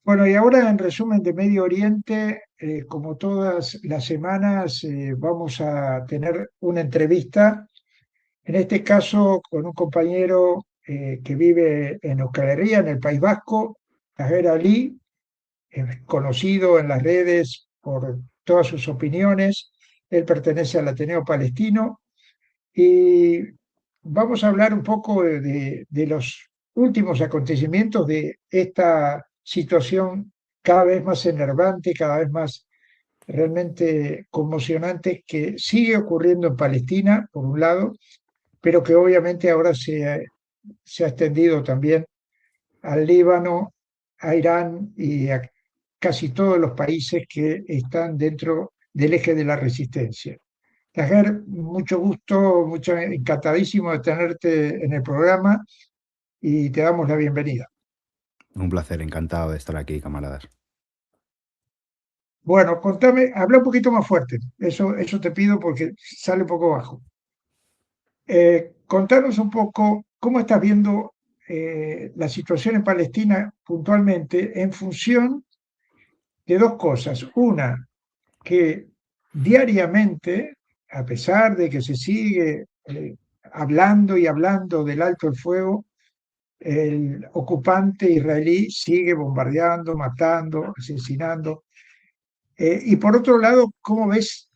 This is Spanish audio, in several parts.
Bueno, y ahora en resumen de Medio Oriente, como todas las semanas, vamos a tener una entrevista, en este caso con un compañero que vive en Euskal Herria, en el País Vasco, Taher Ali, conocido en las redes por todas sus opiniones. Él pertenece al Ateneo Palestino y vamos a hablar un poco de los últimos acontecimientos de esta situación cada vez más enervante, cada vez más realmente conmocionante que sigue ocurriendo en Palestina, por un lado, pero que obviamente ahora se ha extendido también al Líbano, a Irán y a casi todos los países que están dentro del eje de la resistencia. Tajer, mucho gusto, mucho encantadísimo de tenerte en el programa y te damos la bienvenida. Un placer, encantado de estar aquí, camaradas. Bueno, contame, habla un poquito más fuerte, eso te pido porque sale un poco bajo. Contanos un poco cómo estás viendo la situación en Palestina puntualmente en función de dos cosas. Una, que diariamente, a pesar de que se sigue hablando y hablando del alto el fuego, el ocupante israelí sigue bombardeando, matando, asesinando. Y por otro lado, ¿cómo ves,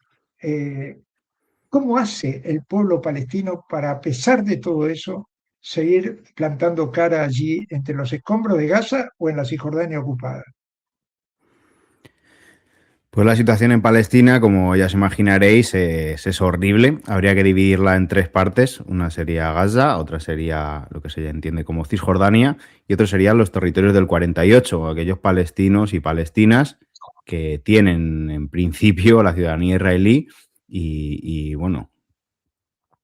cómo hace el pueblo palestino para, a pesar de todo eso, seguir plantando cara allí entre los escombros de Gaza o en la Cisjordania ocupada? Pues la situación en Palestina, como ya os imaginaréis, es horrible. Habría que dividirla en tres partes. Una sería Gaza, otra sería lo que se entiende como Cisjordania y otro serían los territorios del 48, aquellos palestinos y palestinas que tienen en principio la ciudadanía israelí y bueno,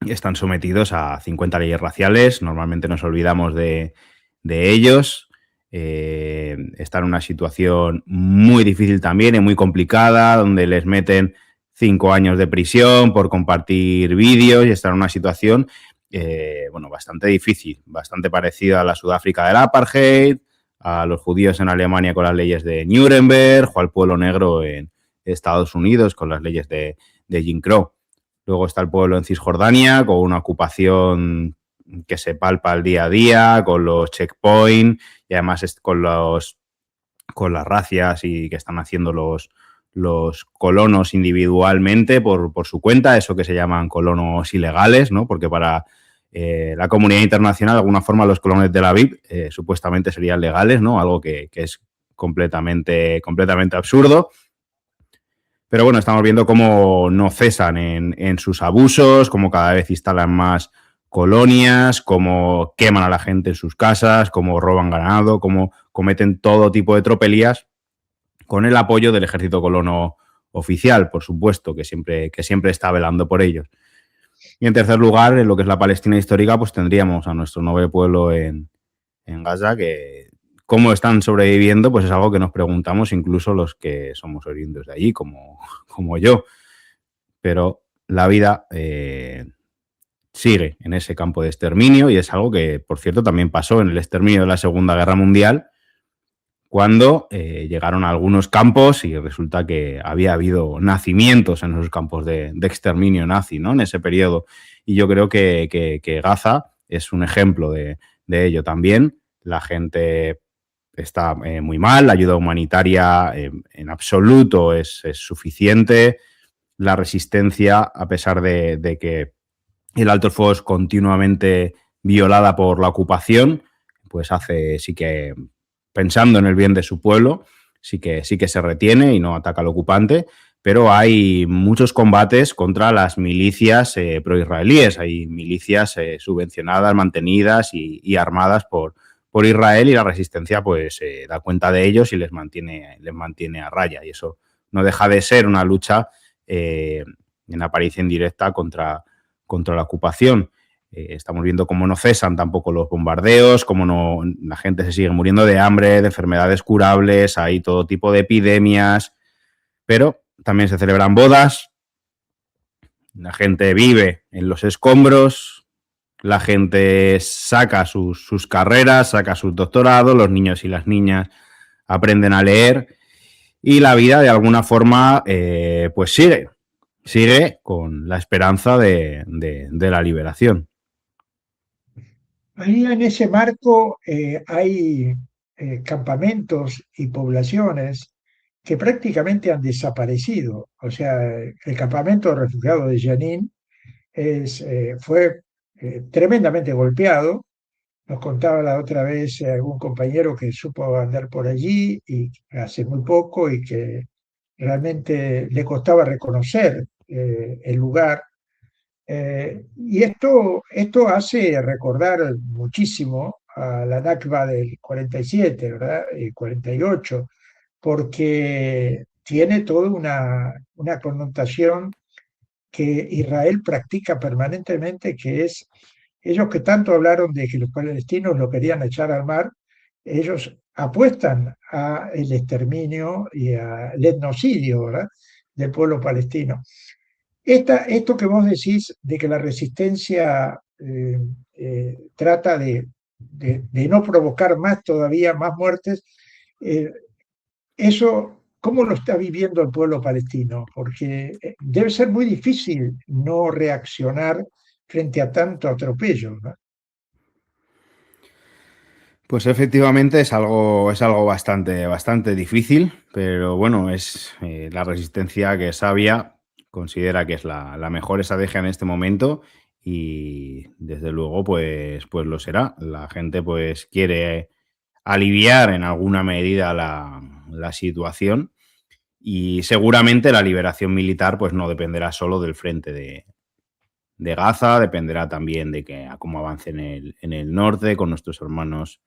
están sometidos a 50 leyes raciales. Normalmente nos olvidamos de ellos. Están en una situación muy difícil también y muy complicada, donde les meten 5 años de prisión por compartir vídeos y están en una situación bueno, bastante difícil, bastante parecida a la Sudáfrica del Apartheid, a los judíos en Alemania con las leyes de Nuremberg o al pueblo negro en Estados Unidos con las leyes de Jim Crow. Luego está el pueblo en Cisjordania, con una ocupación que se palpa al día a día, con los checkpoints y además con las racias y que están haciendo los colonos individualmente por su cuenta, eso que se llaman colonos ilegales, ¿no? Porque para la comunidad internacional, de alguna forma, los colonos de Tel Aviv supuestamente serían legales, ¿no? Algo que es completamente absurdo. Pero bueno, estamos viendo cómo no cesan en sus abusos, cómo cada vez instalan más colonias, cómo queman a la gente en sus casas, cómo roban ganado, cómo cometen todo tipo de tropelías con el apoyo del ejército colono oficial, por supuesto, que siempre está velando por ellos. Y en tercer lugar, en lo que es la Palestina histórica, pues tendríamos a nuestro noble pueblo en Gaza, que cómo están sobreviviendo, pues es algo que nos preguntamos incluso los que somos oriundos de allí, como yo. Pero la vida sigue en ese campo de exterminio y es algo que, por cierto, también pasó en el exterminio de la Segunda Guerra Mundial, cuando llegaron a algunos campos y resulta que había habido nacimientos en esos campos de exterminio nazi, ¿no? En ese periodo. Y yo creo que Gaza es un ejemplo de ello también. La gente está muy mal, la ayuda humanitaria en absoluto es suficiente. La resistencia, a pesar de que el alto el fuego es continuamente violada por la ocupación, pues sí que, pensando en el bien de su pueblo, sí que se retiene y no ataca al ocupante, pero hay muchos combates contra las milicias pro-israelíes, hay milicias subvencionadas, mantenidas y armadas por Israel y la resistencia pues da cuenta de ellos y les mantiene a raya y eso no deja de ser una lucha en apariencia indirecta contra la ocupación. Estamos viendo cómo no cesan tampoco los bombardeos, cómo no, la gente se sigue muriendo de hambre, de enfermedades curables, hay todo tipo de epidemias, pero también se celebran bodas, la gente vive en los escombros, la gente saca sus carreras, saca sus doctorados, los niños y las niñas aprenden a leer y la vida de alguna forma pues sigue con la esperanza de la liberación. Ahí en ese marco hay campamentos y poblaciones que prácticamente han desaparecido. O sea, el campamento de refugiados de Jenin fue tremendamente golpeado. Nos contaba la otra vez algún compañero que supo andar por allí y hace muy poco y que realmente le costaba reconocer el lugar. Y esto hace recordar muchísimo a la Nakba del 47, ¿verdad? Y 48, porque tiene toda una connotación que Israel practica permanentemente, que es, ellos que tanto hablaron de que los palestinos lo querían echar al mar, ellos apuestan a el exterminio y al etnocidio, ¿verdad?, del pueblo palestino. Esto que vos decís de que la resistencia trata de no provocar más todavía, más muertes, eh, eso, ¿cómo lo está viviendo el pueblo palestino? Porque debe ser muy difícil no reaccionar frente a tanto atropello, ¿no? Pues efectivamente es algo bastante difícil, pero bueno, es la resistencia que Sabia considera que es la mejor estrategia en este momento y desde luego pues lo será. La gente pues quiere aliviar en alguna medida la situación y seguramente la liberación militar pues no dependerá solo del frente de Gaza, dependerá también de que a cómo avance en el norte con nuestros hermanos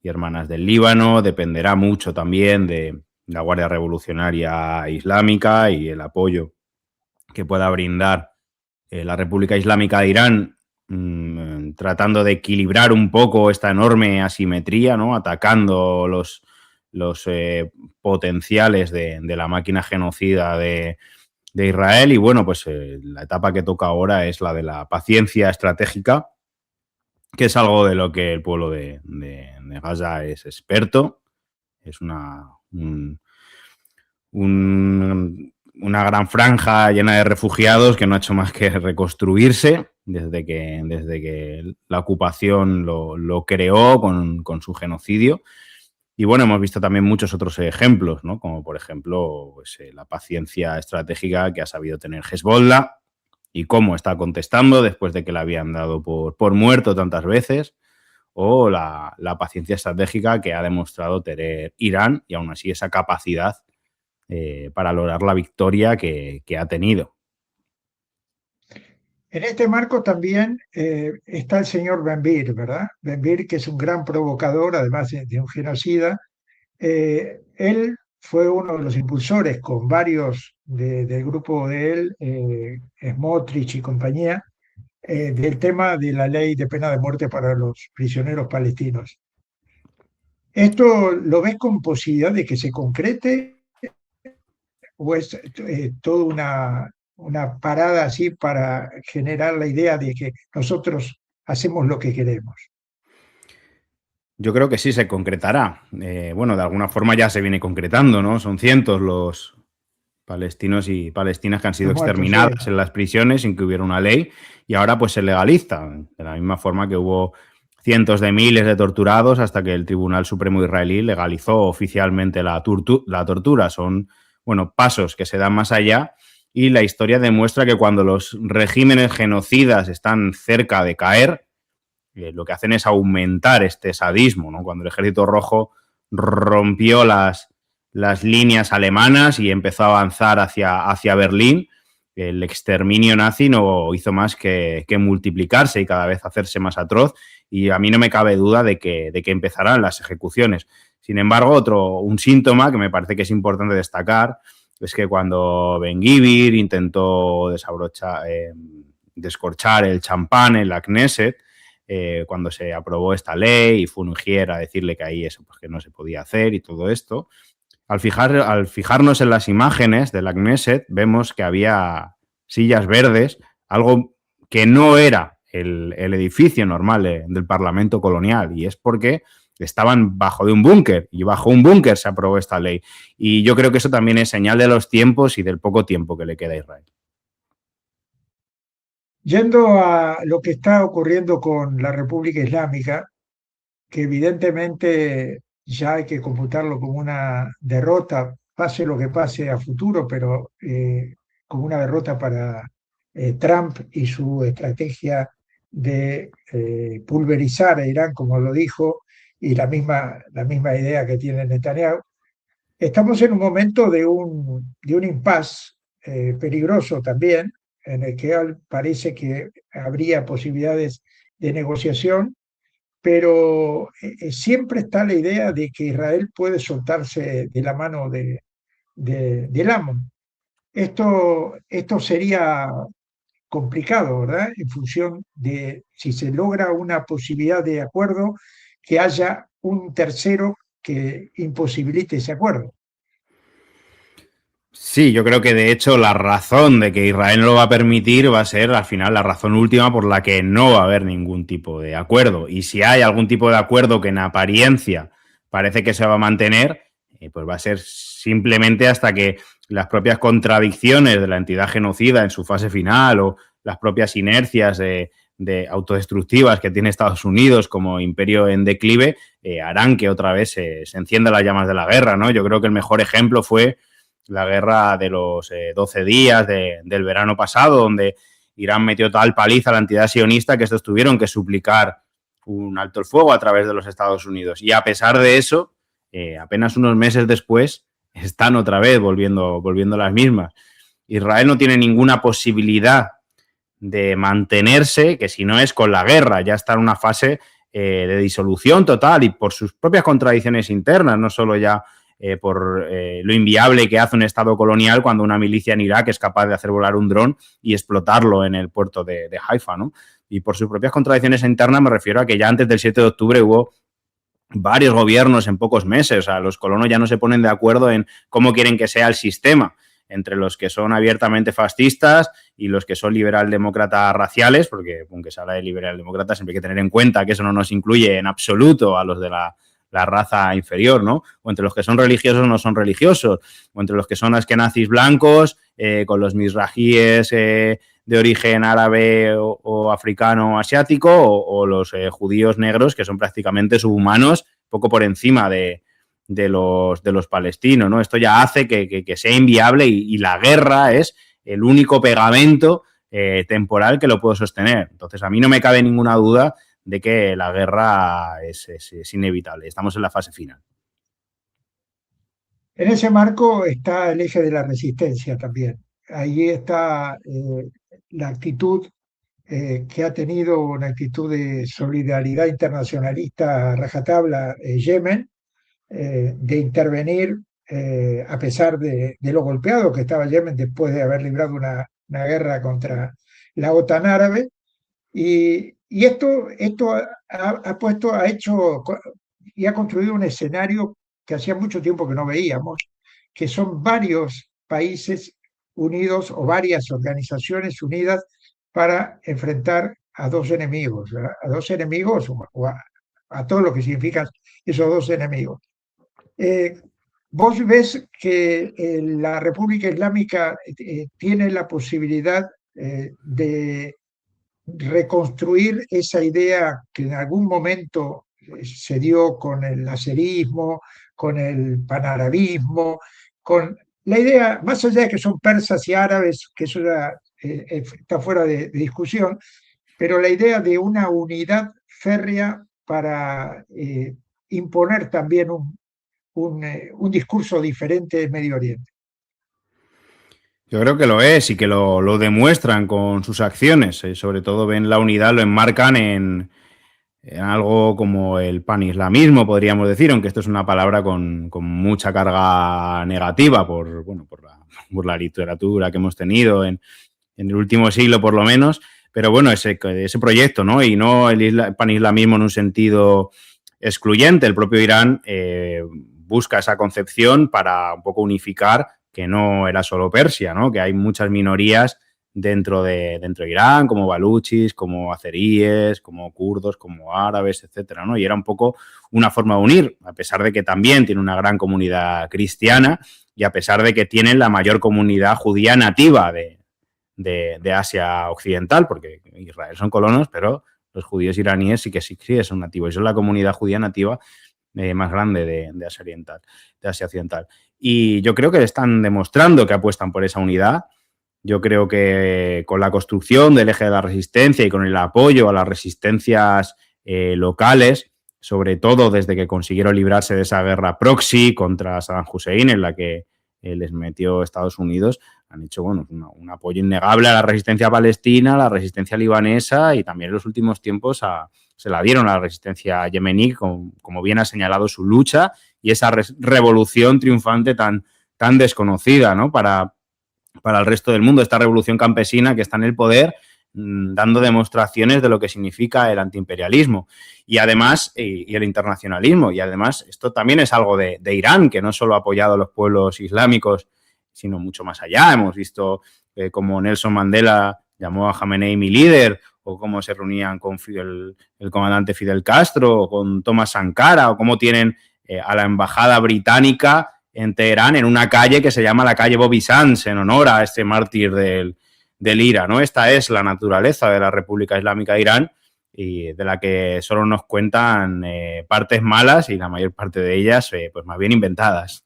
y hermanas del Líbano, dependerá mucho también de la Guardia Revolucionaria Islámica y el apoyo que pueda brindar la República Islámica de Irán, tratando de equilibrar un poco esta enorme asimetría, ¿no? Atacando los potenciales de la máquina genocida de Israel. Y bueno, pues la etapa que toca ahora es la de la paciencia estratégica, que es algo de lo que el pueblo de Gaza es experto. Es una gran franja llena de refugiados que no ha hecho más que reconstruirse desde que la ocupación lo creó con su genocidio. Y bueno, hemos visto también muchos otros ejemplos, ¿no? Como por ejemplo pues, la paciencia estratégica que ha sabido tener Hezbollah y cómo está contestando después de que la habían dado por muerto tantas veces, o la paciencia estratégica que ha demostrado tener Irán y aún así esa capacidad para lograr la victoria que ha tenido. En este marco también está el señor Ben-Gvir, ¿verdad? Ben-Gvir, que es un gran provocador, además de un genocida. Él fue uno de los impulsores con varios del grupo de él, Smotrich y compañía, del tema de la ley de pena de muerte para los prisioneros palestinos. ¿Esto lo ves con posibilidad de que se concrete o es toda una parada así para generar la idea de que nosotros hacemos lo que queremos? Yo creo que sí se concretará. Bueno, de alguna forma ya se viene concretando, ¿no? Son cientos los palestinos y palestinas que han sido Los muertos, sí. exterminadas en las prisiones sin que hubiera una ley y ahora pues se legaliza. De la misma forma que hubo cientos de miles de torturados hasta que el Tribunal Supremo israelí legalizó oficialmente la tortura. Son, bueno, pasos que se dan más allá y la historia demuestra que cuando los regímenes genocidas están cerca de caer, lo que hacen es aumentar este sadismo, ¿no? Cuando el Ejército Rojo rompió las líneas alemanas y empezó a avanzar hacia Berlín, el exterminio nazi no hizo más que multiplicarse y cada vez hacerse más atroz, y a mí no me cabe duda de que empezarán las ejecuciones. Sin embargo, un síntoma que me parece que es importante destacar es que cuando Ben-Gvir intentó descorchar el champán en la Knesset, cuando se aprobó esta ley y fue un ujier a decirle que ahí eso pues, que no se podía hacer y todo esto, al fijarnos en las imágenes de la Knesset, vemos que había sillas verdes, algo que no era el edificio normal del Parlamento colonial, y es porque estaban bajo de un búnker y bajo un búnker se aprobó esta ley. Y yo creo que eso también es señal de los tiempos y del poco tiempo que le queda a Israel. Yendo a lo que está ocurriendo con la República Islámica, que evidentemente ya hay que computarlo como una derrota, pase lo que pase a futuro, pero como una derrota para Trump y su estrategia de pulverizar a Irán, como lo dijo, y la misma idea que tiene Netanyahu. Estamos en un momento de un impasse peligroso también, en el que parece que habría posibilidades de negociación, pero siempre está la idea de que Israel puede soltarse de la mano del amo. Esto sería complicado, ¿verdad? En función de si se logra una posibilidad de acuerdo, que haya un tercero que imposibilite ese acuerdo. Sí, yo creo que de hecho la razón de que Israel no lo va a permitir va a ser al final la razón última por la que no va a haber ningún tipo de acuerdo. Y si hay algún tipo de acuerdo que en apariencia parece que se va a mantener, pues va a ser simplemente hasta que las propias contradicciones de la entidad genocida en su fase final o las propias inercias de autodestructivas que tiene Estados Unidos como imperio en declive harán que otra vez se enciendan las llamas de la guerra, ¿no? Yo creo que el mejor ejemplo fue la guerra de los 12 días del verano pasado, donde Irán metió tal paliza a la entidad sionista que estos tuvieron que suplicar un alto el fuego a través de los Estados Unidos. Y a pesar de eso, apenas unos meses después, están otra vez volviendo las mismas. Israel no tiene ninguna posibilidad de mantenerse, que si no es con la guerra, ya está en una fase de disolución total y por sus propias contradicciones internas, no solo ya por lo inviable que hace un Estado colonial cuando una milicia en Irak es capaz de hacer volar un dron y explotarlo en el puerto de Haifa, ¿no? Y por sus propias contradicciones internas me refiero a que ya antes del 7 de octubre hubo varios gobiernos en pocos meses. O sea, los colonos ya no se ponen de acuerdo en cómo quieren que sea el sistema, entre los que son abiertamente fascistas y los que son liberal-demócratas raciales, porque aunque se habla de liberal-demócratas siempre hay que tener en cuenta que eso no nos incluye en absoluto a los de la raza inferior, ¿no? O entre los que son religiosos o no son religiosos, o entre los que son askenazis blancos, con los misrajíes de origen árabe o africano o asiático, o los judíos negros, que son prácticamente subhumanos, poco por encima de los palestinos, ¿no? Esto ya hace que sea inviable y la guerra es el único pegamento temporal que lo puede sostener. Entonces, a mí no me cabe ninguna duda de que la guerra es inevitable. Estamos en la fase final. En ese marco está el eje de la resistencia también. Ahí está la actitud que ha tenido, una actitud de solidaridad internacionalista a rajatabla Yemen, de intervenir a pesar de lo golpeado que estaba Yemen después de haber librado una guerra contra la OTAN árabe. Y esto ha hecho y ha construido un escenario que hacía mucho tiempo que no veíamos, que son varios países unidos o varias organizaciones unidas para enfrentar a dos enemigos, ¿verdad? A dos enemigos o a todo lo que significan esos dos enemigos. Eh, Vos ves que la República Islámica tiene la posibilidad de reconstruir esa idea que en algún momento se dio con el naserismo, con el panarabismo, con la idea, más allá de que son persas y árabes, que eso está fuera de discusión, pero la idea de una unidad férrea para imponer también un discurso diferente en Medio Oriente. Yo creo que lo es y que lo demuestran con sus acciones. Sobre todo ven la unidad, lo enmarcan en algo como el panislamismo, podríamos decir, aunque esto es una palabra con mucha carga negativa por la literatura que hemos tenido en el último siglo, por lo menos. Pero bueno, ese proyecto, ¿no? Y no el panislamismo en un sentido excluyente. El propio Irán busca esa concepción para un poco unificar que no era solo Persia, ¿no? Que hay muchas minorías dentro de Irán, como baluchis, como azeríes, como kurdos, como árabes, etcétera, ¿no? Y era un poco una forma de unir, a pesar de que también tiene una gran comunidad cristiana y a pesar de que tienen la mayor comunidad judía nativa de Asia Occidental, porque Israel son colonos, pero los judíos iraníes sí son nativos. Y son la comunidad judía nativa más grande de Asia Oriental, de Asia Occidental. Y yo creo que están demostrando que apuestan por esa unidad. Yo creo que con la construcción del eje de la resistencia y con el apoyo a las resistencias locales, sobre todo desde que consiguieron librarse de esa guerra proxy contra Saddam Hussein, en la que les metió Estados Unidos, han hecho un apoyo innegable a la resistencia palestina, a la resistencia libanesa y también en los últimos tiempos se la dieron a la resistencia yemení, como bien ha señalado su lucha y esa revolución triunfante tan desconocida, ¿no? Para el resto del mundo, esta revolución campesina que está en el poder, dando demostraciones de lo que significa el antiimperialismo y además y el internacionalismo. Y además esto también es algo de Irán, que no solo ha apoyado a los pueblos islámicos, sino mucho más allá. Hemos visto cómo Nelson Mandela llamó a Jamenei mi líder, o cómo se reunían con el comandante Fidel Castro, o con Thomas Sankara, o cómo tienen a la embajada británica en Teherán, en una calle que se llama la calle Bobby Sands, en honor a este mártir del IRA, ¿no? Esta es la naturaleza de la República Islámica de Irán y de la que solo nos cuentan partes malas y la mayor parte de ellas, pues más bien inventadas.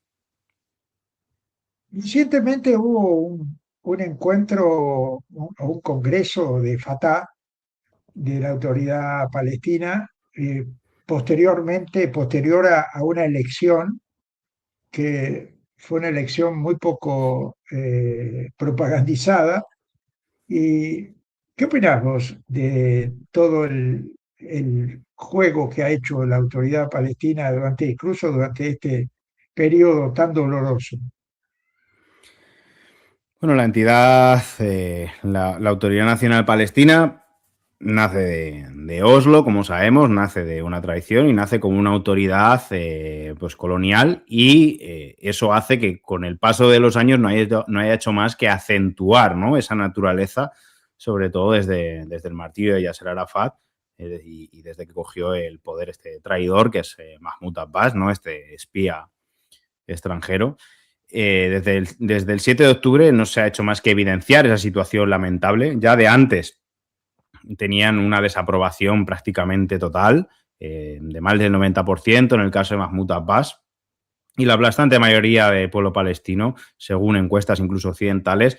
Recientemente hubo un encuentro, un congreso de Fatah, de la autoridad palestina, posterior a una elección que fue una elección muy poco propagandizada. ¿Y qué opinás vos de todo el juego que ha hecho la autoridad palestina incluso durante este periodo tan doloroso? Bueno, la entidad, la Autoridad Nacional Palestina, nace de Oslo, como sabemos, nace de una tradición y nace como una autoridad pues colonial y eso hace que con el paso de los años no haya hecho más que acentuar, ¿no?, esa naturaleza, sobre todo desde el martirio de Yasser Arafat y desde que cogió el poder este traidor que es Mahmoud Abbas, ¿no?, este espía extranjero. Desde el 7 de octubre no se ha hecho más que evidenciar esa situación lamentable. Ya de antes tenían una desaprobación prácticamente total, de más del 90% en el caso de Mahmoud Abbas, y la aplastante mayoría del pueblo palestino, según encuestas incluso occidentales,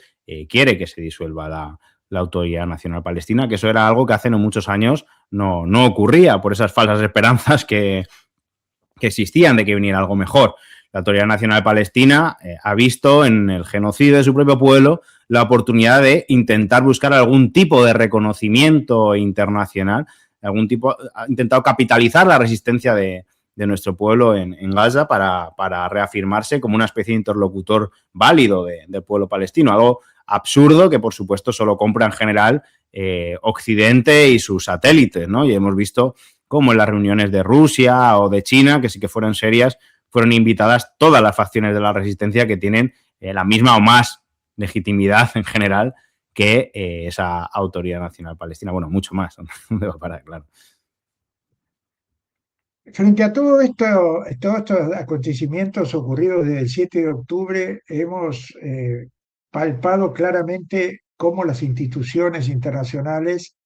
quiere que se disuelva la Autoridad Nacional Palestina, que eso era algo que hace no muchos años no ocurría por esas falsas esperanzas que existían de que viniera algo mejor. La Autoridad Nacional Palestina ha visto en el genocidio de su propio pueblo la oportunidad de intentar buscar algún tipo de reconocimiento internacional, ha intentado capitalizar la resistencia de nuestro pueblo en Gaza para reafirmarse como una especie de interlocutor válido del pueblo palestino, algo absurdo que por supuesto solo compra en general Occidente y sus satélites, ¿no? Y hemos visto cómo en las reuniones de Rusia o de China, que sí que fueron serias, fueron invitadas todas las facciones de la resistencia que tienen la misma o más legitimidad en general que esa Autoridad Nacional Palestina. Bueno, mucho más, ¿dónde va a parar? Claro. Frente a todos estos acontecimientos ocurridos desde el 7 de octubre, hemos palpado claramente cómo las instituciones internacionales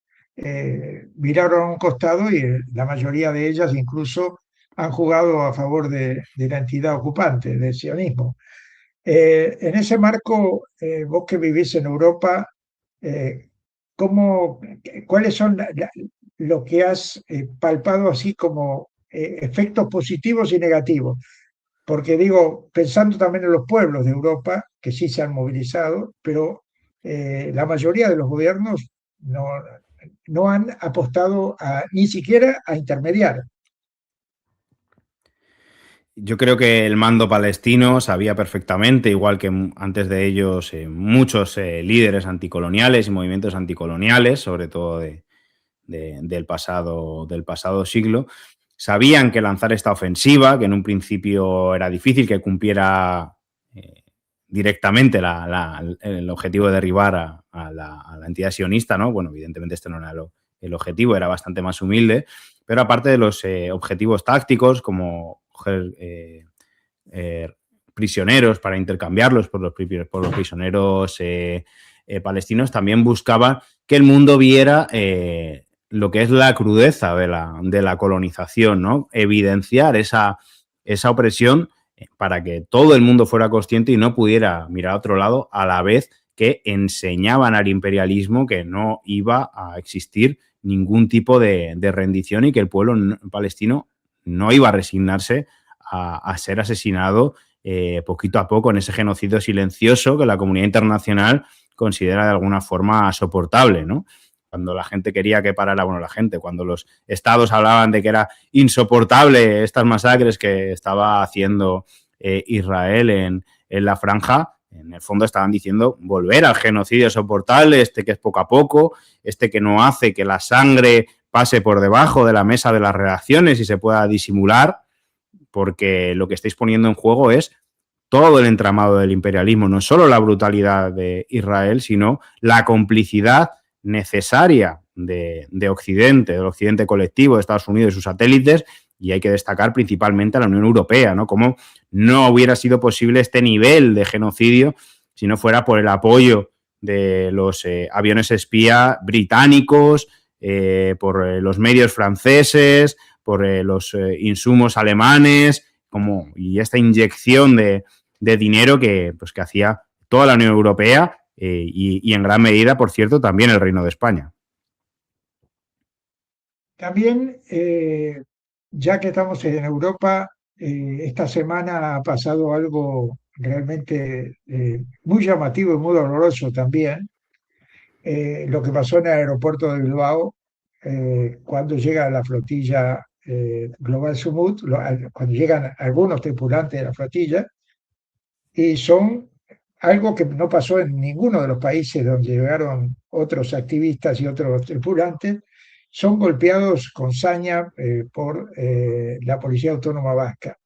miraron a un costado y la mayoría de ellas incluso han jugado a favor de la entidad ocupante, del sionismo. En ese marco, vos que vivís en Europa, eh, ¿cómo, cuáles son lo que has palpado así como efectos positivos y negativos? Porque digo, pensando también en los pueblos de Europa, que sí se han movilizado, pero la mayoría de los gobiernos no han apostado ni siquiera a intermediar. Yo creo que el mando palestino sabía perfectamente, igual que antes de ellos muchos líderes anticoloniales y movimientos anticoloniales, sobre todo del pasado siglo, sabían que lanzar esta ofensiva, que en un principio era difícil que cumpliera directamente el objetivo de derribar a la entidad sionista, ¿no? Bueno, evidentemente este no era el objetivo, era bastante más humilde, pero aparte de los objetivos tácticos, como coger eh, prisioneros para intercambiarlos por los prisioneros palestinos, también buscaba que el mundo viera lo que es la crudeza de la colonización, ¿no? Evidenciar esa opresión para que todo el mundo fuera consciente y no pudiera mirar a otro lado, a la vez que enseñaban al imperialismo que no iba a existir ningún tipo de rendición y que el pueblo palestino no iba a resignarse a ser asesinado poquito a poco en ese genocidio silencioso que la comunidad internacional considera de alguna forma soportable, ¿no? Cuando la gente quería que parara, bueno, la gente, cuando los estados hablaban de que era insoportable estas masacres que estaba haciendo Israel en la franja, en el fondo estaban diciendo volver al genocidio soportable, este que es poco a poco, este que no hace que la sangre pase por debajo de la mesa de las relaciones y se pueda disimular, porque lo que estáis poniendo en juego es todo el entramado del imperialismo, no solo la brutalidad de Israel, sino la complicidad necesaria de Occidente, del Occidente colectivo, de Estados Unidos y sus satélites, y hay que destacar principalmente a la Unión Europea, ¿no? Como no hubiera sido posible este nivel de genocidio si no fuera por el apoyo de los aviones espía británicos, por los medios franceses, por los insumos alemanes, y esta inyección de dinero pues, que hacía toda la Unión Europea y en gran medida, por cierto, también el Reino de España. También, ya que estamos en Europa, esta semana ha pasado algo realmente muy llamativo y muy doloroso también. Lo que pasó en el aeropuerto de Bilbao, cuando llega la flotilla Global Sumut, cuando llegan algunos tripulantes de la flotilla, y son algo que no pasó en ninguno de los países donde llegaron otros activistas y otros tripulantes, son golpeados con saña por la Policía Autónoma Vasca.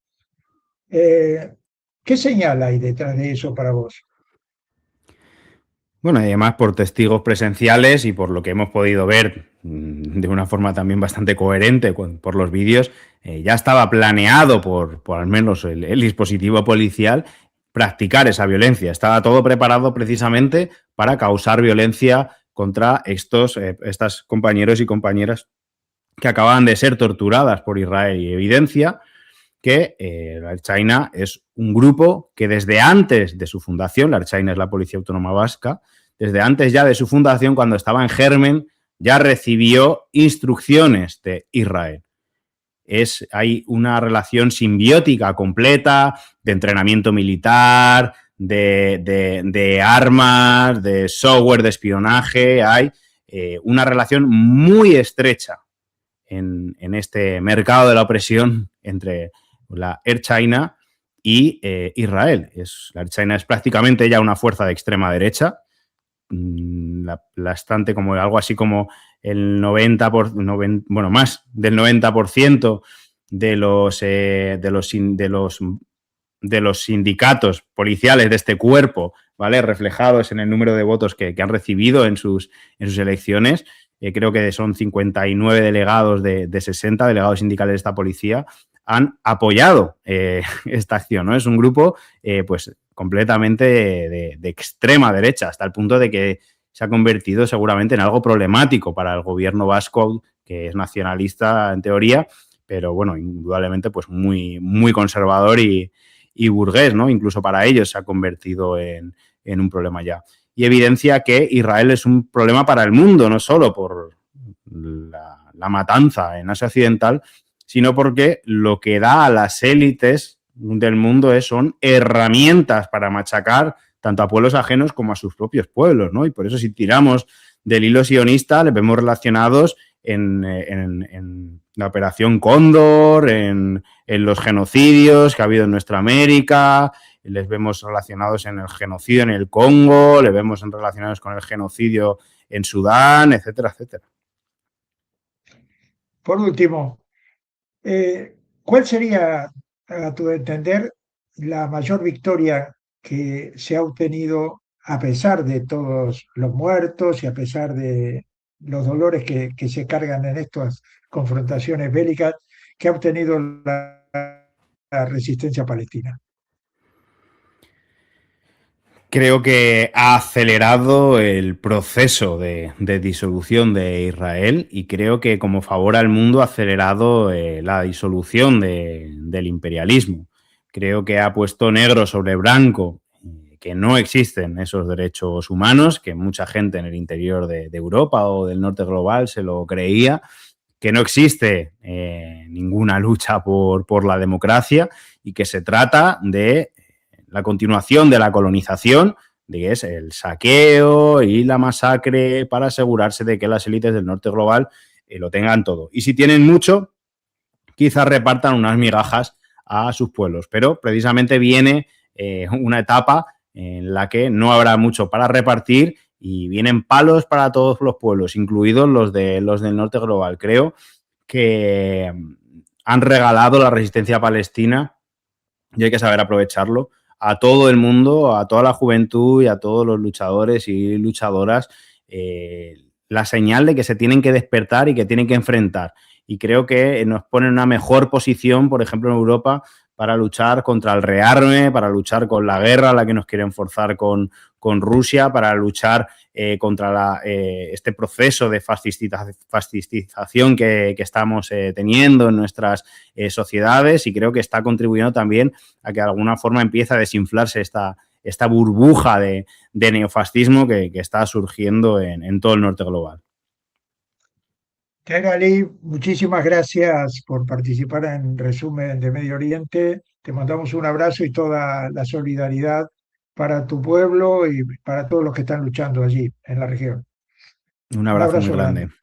Eh, ¿Qué señal hay detrás de eso para vos? Bueno, y además por testigos presenciales y por lo que hemos podido ver de una forma también bastante coherente por los vídeos, ya estaba planeado por al menos el dispositivo policial practicar esa violencia. Estaba todo preparado precisamente para causar violencia contra estas compañeros y compañeras que acababan de ser torturadas por Israel, y evidencia que la Ertzaina es un grupo que desde antes de su fundación, la Ertzaina es la Policía Autónoma Vasca, desde antes ya de su fundación, cuando estaba en germen, ya recibió instrucciones de Israel. Hay una relación simbiótica completa de entrenamiento militar, de armas, de software de espionaje. Hay una relación muy estrecha en este mercado de la opresión entre la Air China y Israel. La Air China es prácticamente ya una fuerza de extrema derecha, la estante como algo así como el 90%, bueno, más del 90% de los sindicatos policiales de este cuerpo, ¿vale? Reflejados en el número de votos que han recibido en sus elecciones. Creo que son 59 delegados de 60 delegados sindicales de esta policía han apoyado esta acción, ¿no? Es un grupo pues completamente de extrema derecha, hasta el punto de que se ha convertido seguramente en algo problemático para el gobierno vasco, que es nacionalista en teoría, pero bueno, indudablemente pues muy, muy conservador y burgués, ¿no? Incluso para ellos se ha convertido en un problema ya. Y evidencia que Israel es un problema para el mundo, no solo por la matanza en Asia Occidental, sino porque lo que da a las élites del mundo son herramientas para machacar tanto a pueblos ajenos como a sus propios pueblos, ¿no? Y por eso si tiramos del hilo sionista, les vemos relacionados en la Operación Cóndor, en los genocidios que ha habido en nuestra América, les vemos relacionados en el genocidio en el Congo, les vemos relacionados con el genocidio en Sudán, etcétera, etcétera. Por último, ¿cuál sería, a tu entender, la mayor victoria que se ha obtenido a pesar de todos los muertos y a pesar de los dolores que se cargan en estas confrontaciones bélicas, que ha obtenido la resistencia palestina. Creo que ha acelerado el proceso de disolución de Israel y creo que como favor al mundo ha acelerado la disolución del imperialismo. Creo que ha puesto negro sobre blanco que no existen esos derechos humanos, que mucha gente en el interior de Europa o del norte global se lo creía, que no existe ninguna lucha por la democracia y que se trata de la continuación de la colonización, de que es el saqueo y la masacre para asegurarse de que las élites del norte global lo tengan todo. Y si tienen mucho, quizás repartan unas migajas a sus pueblos. Pero precisamente viene una etapa en la que no habrá mucho para repartir y vienen palos para todos los pueblos, incluidos los del norte global. Creo que han regalado la resistencia palestina y hay que saber aprovecharlo a todo el mundo, a toda la juventud y a todos los luchadores y luchadoras, la señal de que se tienen que despertar y que tienen que enfrentar. Y creo que nos pone en una mejor posición, por ejemplo, en Europa, para luchar contra el rearme, para luchar con la guerra a la que nos quieren forzar con Rusia, para luchar contra este proceso de fascistización que estamos teniendo en nuestras sociedades, y creo que está contribuyendo también a que de alguna forma empiece a desinflarse esta burbuja de neofascismo que está surgiendo en todo el norte global. Jair Ali, muchísimas gracias por participar en Resumen de Medio Oriente. Te mandamos un abrazo y toda la solidaridad para tu pueblo y para todos los que están luchando allí en la región. Un Un abrazo muy abrazo grande. grande.